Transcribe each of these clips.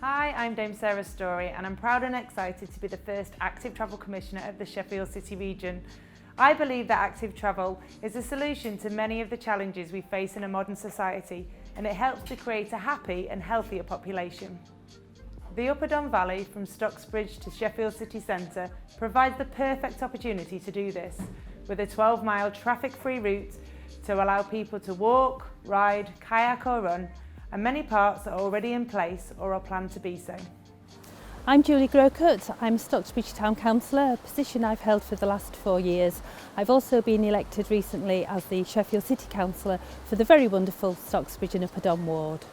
Hi, I'm Dame Sarah Story and I'm proud and excited to be the first Active Travel Commissioner of the Sheffield City region. I believe that active travel is a solution to many of the challenges we face in a modern society, and it helps to create a happy and healthier population. The Upper Don Valley from Stocksbridge to Sheffield City Centre provides the perfect opportunity to do this, with a 12-mile traffic-free route to allow people to walk, ride, kayak or run, and many parks are already in place or are planned to be so. I'm Julie Grocott. I'm a Stocksbridge Town Councillor, a position I've held for the last 4 years. I've also been elected recently as the Sheffield City Councillor for the very wonderful Stocksbridge and Upper Don ward.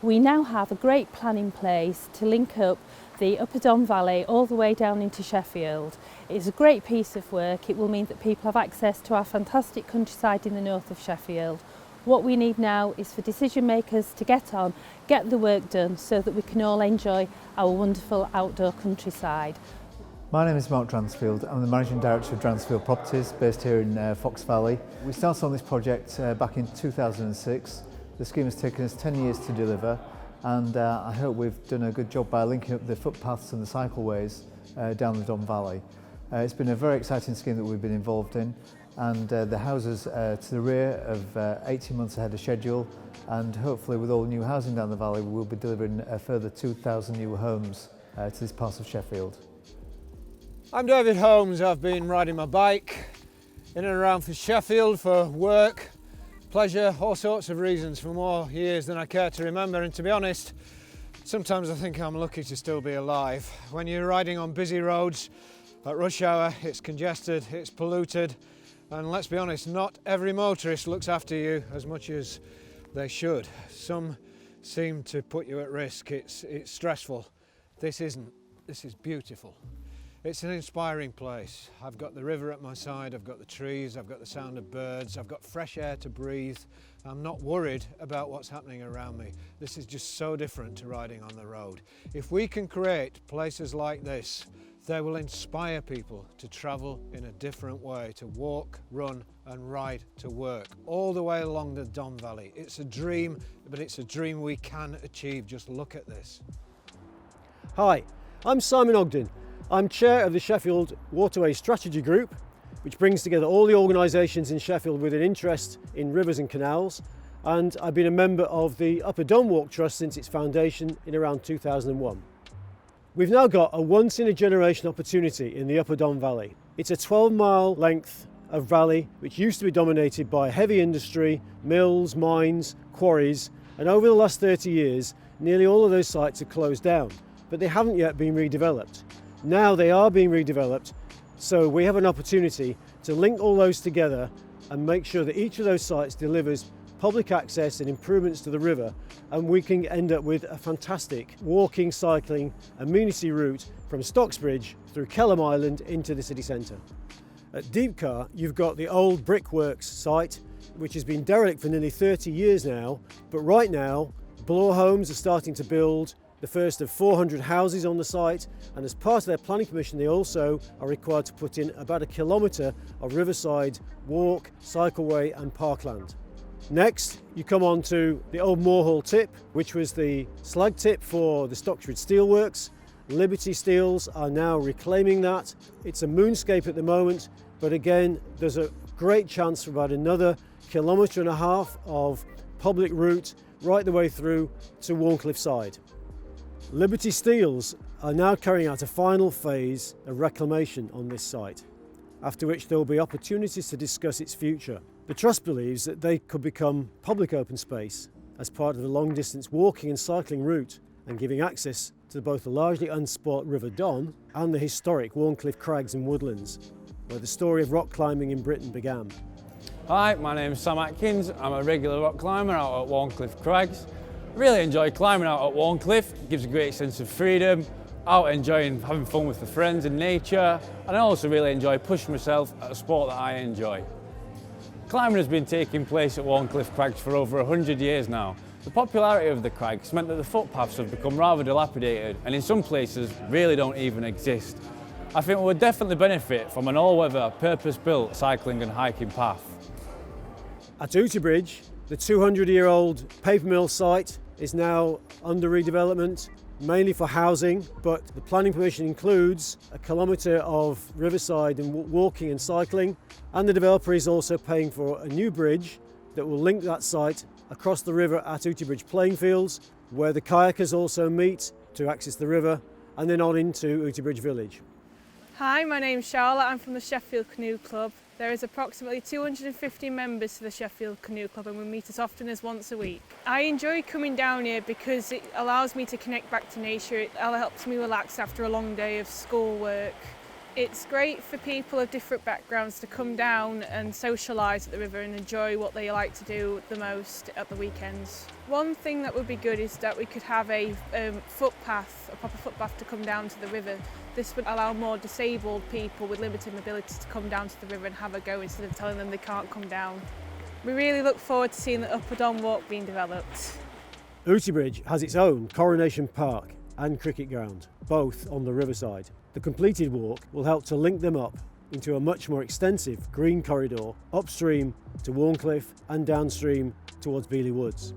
We now have a great plan in place to link up the Upper Don Valley all the way down into Sheffield. It's a great piece of work. It will mean that people have access to our fantastic countryside in the north of Sheffield. What we need now is for decision makers to get on, get the work done so that we can all enjoy our wonderful outdoor countryside. My name is Mark Dransfield. I'm the Managing Director of Dransfield Properties based here in Fox Valley. We started on this project back in 2006. The scheme has taken us 10 years to deliver, and I hope we've done a good job by linking up the footpaths and the cycleways down the Don Valley. It's been a very exciting scheme that we've been involved in, and the houses to the rear of 18 months ahead of schedule, and hopefully with all new housing down the valley we will be delivering a further 2,000 new homes to this part of Sheffield. I'm David Holmes. I've been riding my bike in and around for Sheffield for work, pleasure, all sorts of reasons for more years than I care to remember, and to be honest, sometimes I think I'm lucky to still be alive. When you're riding on busy roads at rush hour, it's congested, it's polluted, and let's be honest, not every motorist looks after you as much as they should. Some seem to put you at risk. It's stressful. This isn't. This is beautiful. It's an inspiring place. I've got the river at my side, I've got the trees, I've got the sound of birds, I've got fresh air to breathe. I'm not worried about what's happening around me. This is just so different to riding on the road. If we can create places like this, they will inspire people to travel in a different way, to walk, run and ride to work, all the way along the Don Valley. It's a dream, but it's a dream we can achieve. Just look at this. Hi, I'm Simon Ogden. I'm Chair of the Sheffield Waterway Strategy Group, which brings together all the organisations in Sheffield with an interest in rivers and canals, and I've been a member of the Upper Don Walk Trust since its foundation in around 2001. We've now got a once-in-a-generation opportunity in the Upper Don Valley. It's a 12-mile length of valley which used to be dominated by heavy industry, mills, mines, quarries, and over the last 30 years nearly all of those sites have closed down, but they haven't yet been redeveloped. Now they are being redeveloped, so we have an opportunity to link all those together and make sure that each of those sites delivers public access and improvements to the river, and we can end up with a fantastic walking, cycling, amenity route from Stocksbridge through Kelham Island into the city centre. At Deepcar, you've got the old brickworks site, which has been derelict for nearly 30 years now, but right now, Bloor Homes are starting to build the first of 400 houses on the site, and as part of their planning permission they also are required to put in about 1 kilometre of riverside walk, cycleway and parkland. Next you come on to the old Moorhall tip, which was the slag tip for the Stocksbridge Steelworks. Liberty Steels are now reclaiming that. It's a moonscape at the moment, but again there's a great chance for about another 1.5 kilometres of public route right the way through to Warncliffe Side. Liberty Steels are now carrying out a final phase of reclamation on this site, after which there will be opportunities to discuss its future. The Trust believes that they could become public open space as part of the long distance walking and cycling route and giving access to both the largely unspoilt River Don and the historic Warncliffe Crags and Woodlands, where the story of rock climbing in Britain began. Hi, my name is Sam Atkins. I'm a regular rock climber out at Warncliffe Crags. I really enjoy climbing out at Warncliffe. It gives a great sense of freedom, out enjoying having fun with the friends and nature, and I also really enjoy pushing myself at a sport that I enjoy. Climbing has been taking place at Warncliffe Crags for over 100 years now. The popularity of the crags meant that the footpaths have become rather dilapidated and in some places really don't even exist. I think we would definitely benefit from an all-weather, purpose-built cycling and hiking path. At Oughtibridge, the 200-year-old paper mill site is now under redevelopment. mainly for housing, but the planning permission includes a kilometre of riverside and walking and cycling, and the developer is also paying for a new bridge that will link that site across the river at Oughtibridge playing fields, where the kayakers also meet to access the river, and then on into Oughtibridge village. Hi, my name's Charlotte. I'm from the Sheffield Canoe Club. There is approximately 250 members to the Sheffield Canoe Club, and we meet as often as once a week. I enjoy coming down here because it allows me to connect back to nature. It helps me relax after a long day of schoolwork. It's great for people of different backgrounds to come down and socialise at the river and enjoy what they like to do the most at the weekends. One thing that would be good is that we could have a footpath, a proper footpath to come down to the river. This would allow more disabled people with limited mobility to come down to the river and have a go instead of telling them they can't come down. We really look forward to seeing the Upper Don Walk being developed. Oughtibridge has its own Coronation Park and cricket ground, both on the riverside. The completed walk will help to link them up into a much more extensive green corridor upstream to Warncliffe and downstream towards Beeley Woods.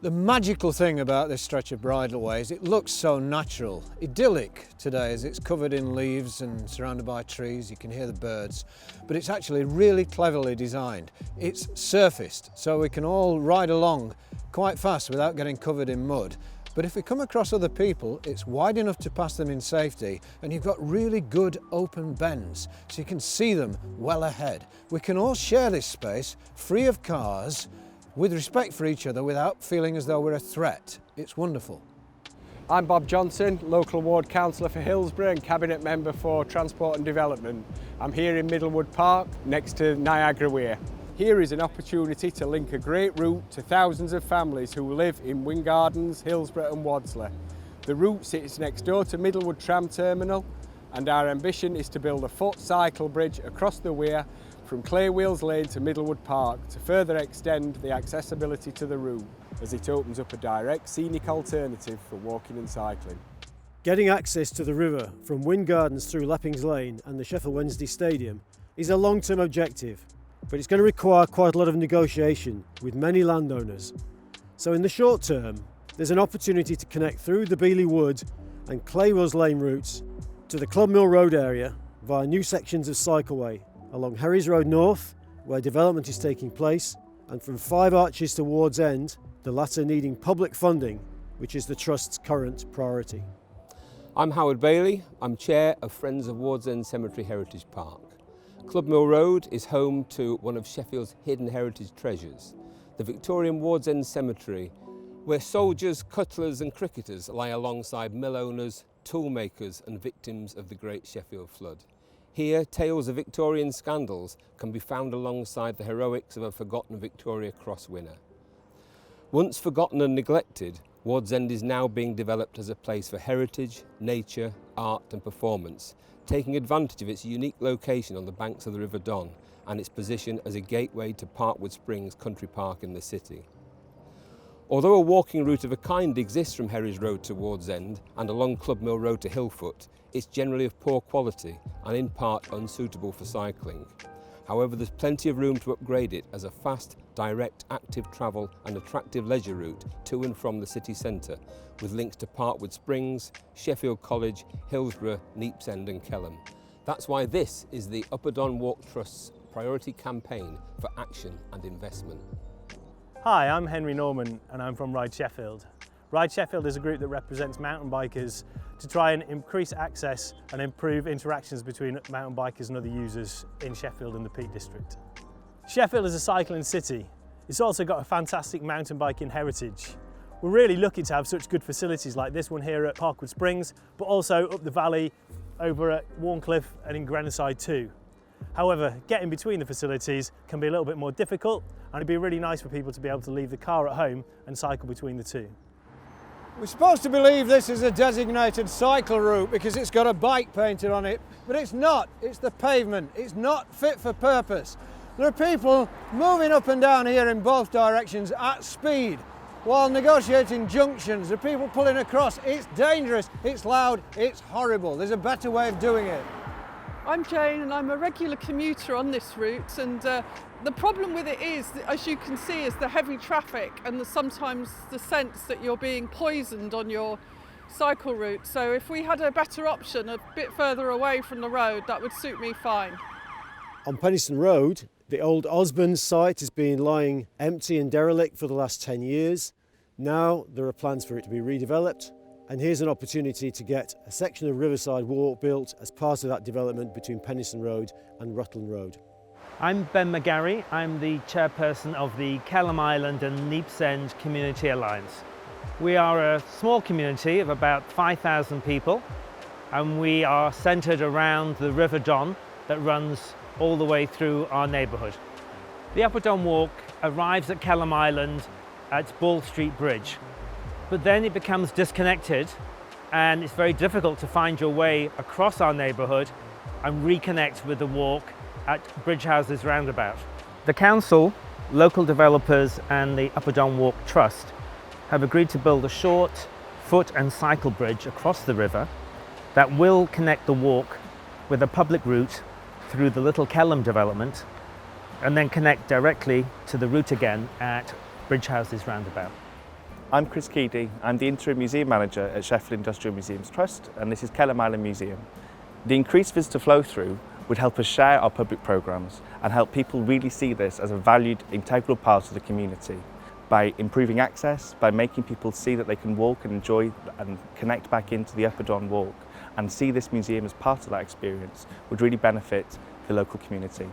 The magical thing about this stretch of bridleway is it looks so natural, idyllic today, as it's covered in leaves and surrounded by trees. You can hear the birds, but it's actually really cleverly designed. It's surfaced, so we can all ride along quite fast without getting covered in mud. But if we come across other people, it's wide enough to pass them in safety, and you've got really good open bends, so you can see them well ahead. We can all share this space, free of cars, with respect for each other, without feeling as though we're a threat. It's wonderful. I'm Bob Johnson, local ward councillor for Hillsborough and cabinet member for transport and development. I'm here in Middlewood Park, next to Niagara Weir. Here is an opportunity to link a great route to thousands of families who live in Wing Gardens, Hillsborough and Wadsley. The route sits next door to Middlewood Tram Terminal, and our ambition is to build a foot cycle bridge across the weir from Claywheels Lane to Middlewood Park to further extend the accessibility to the route as it opens up a direct scenic alternative for walking and cycling. Getting access to the river from Wing Gardens through Lappings Lane and the Sheffield Wednesday Stadium is a long-term objective, but it's going to require quite a lot of negotiation with many landowners. So in the short term, there's an opportunity to connect through the Beeley Wood and Claywheels Lane routes to the Club Mill Road area via new sections of cycleway along Herries Road North, where development is taking place, and from Five Arches to Ward's End, the latter needing public funding, which is the Trust's current priority. I'm Howard Bailey. I'm Chair of Friends of Ward's End Cemetery Heritage Park. Club Mill Road is home to one of Sheffield's hidden heritage treasures, the Victorian Ward's End Cemetery, where soldiers, cutlers and cricketers lie alongside mill owners, tool makers and victims of the Great Sheffield Flood. Here, tales of Victorian scandals can be found alongside the heroics of a forgotten Victoria Cross winner. Once forgotten and neglected, Ward's End is now being developed as a place for heritage, nature, art and performance, taking advantage of its unique location on the banks of the River Don and its position as a gateway to Parkwood Springs Country Park in the city. Although a walking route of a kind exists from Herries Road to Ward's End and along Club Mill Road to Hillfoot, it's generally of poor quality and in part unsuitable for cycling. However, there's plenty of room to upgrade it as a fast, direct, active travel and attractive leisure route to and from the city centre, with links to Parkwood Springs, Sheffield College, Hillsborough, Neepsend and Kelham. That's why this is the Upper Don Walk Trust's priority campaign for action and investment. Hi, I'm Henry Norman and I'm from Ride Sheffield. Ride Sheffield is a group that represents mountain bikers to try and increase access and improve interactions between mountain bikers and other users in Sheffield and the Peak District. Sheffield is a cycling city. It's also got a fantastic mountain biking heritage. We're really lucky to have such good facilities like this one here at Parkwood Springs, but also up the valley over at Warncliffe and in Grenoside too. However, getting between the facilities can be a little bit more difficult, and it'd be really nice for people to be able to leave the car at home and cycle between the two. We're supposed to believe this is a designated cycle route because it's got a bike painted on it, but it's not. It's the pavement. It's not fit for purpose. There are people moving up and down here in both directions at speed while negotiating junctions. There are people pulling across. It's dangerous, it's loud, it's horrible. There's a better way of doing it. I'm Jane and I'm a regular commuter on this route, and the problem with it is, as you can see, is the heavy traffic and sometimes the sense that you're being poisoned on your cycle route, so if we had a better option a bit further away from the road, that would suit me fine. On Penniston Road, the old Osborne's site has been lying empty and derelict for the last 10 years. Now there are plans for it to be redeveloped, and here's an opportunity to get a section of Riverside Walk built as part of that development between Penniston Road and Rutland Road. I'm Ben McGarry. I'm the chairperson of the Kelham Island and Neepsend Community Alliance. We are a small community of about 5,000 people, and we are centred around the River Don that runs all the way through our neighbourhood. The Upper Don Walk arrives at Kelham Island at Ball Street Bridge, but then it becomes disconnected and it's very difficult to find your way across our neighbourhood and reconnect with the walk at Bridge Houses roundabout. The council, local developers and the Upper Don Walk Trust have agreed to build a short foot and cycle bridge across the river that will connect the walk with a public route through the Little Kelham development and then connect directly to the route again at Bridge Houses roundabout. I'm Chris Keedy. I'm the Interim Museum Manager at Sheffield Industrial Museums Trust, and this is Kelham Island Museum. The increased visitor flow through would help us share our public programmes and help people really see this as a valued, integral part of the community. By improving access, by making people see that they can walk and enjoy and connect back into the Upper Don Walk and see this museum as part of that experience would really benefit the local community.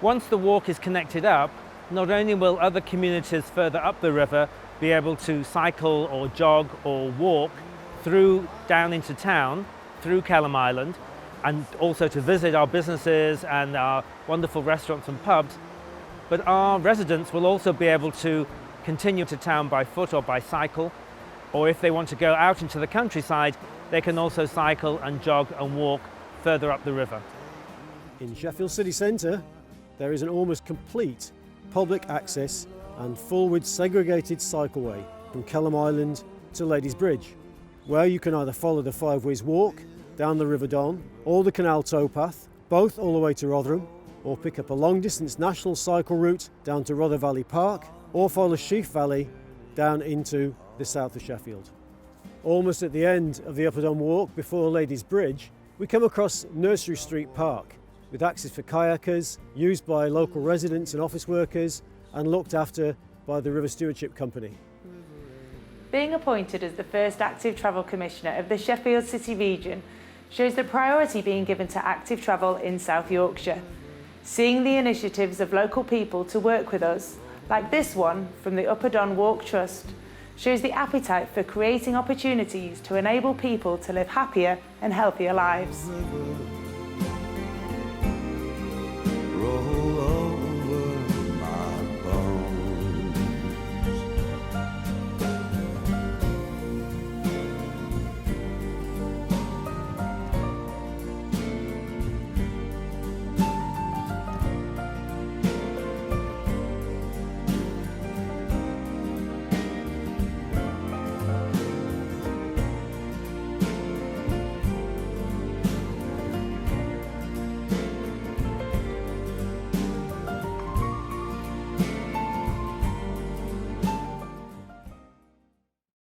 Once the walk is connected up, not only will other communities further up the river be able to cycle or jog or walk through down into town, through Kelham Island, and also to visit our businesses and our wonderful restaurants and pubs, but our residents will also be able to continue to town by foot or by cycle, or if they want to go out into the countryside, they can also cycle and jog and walk further up the river. In Sheffield City Centre, there is an almost complete public access and forward segregated cycleway from Kelham Island to Ladies Bridge, where you can either follow the Five Ways Walk down the River Don or the canal towpath, both all the way to Rotherham, or pick up a long-distance national cycle route down to Rother Valley Park, or follow Sheaf Valley down into the south of Sheffield. Almost at the end of the Upper Don Walk before Ladies Bridge, we come across Nursery Street Park, with access for kayakers, used by local residents and office workers, and looked after by the River Stewardship Company. Being appointed as the first Active Travel Commissioner of the Sheffield City region shows the priority being given to active travel in South Yorkshire. Seeing the initiatives of local people to work with us, like this one from the Upper Don Walk Trust, shows the appetite for creating opportunities to enable people to live happier and healthier lives.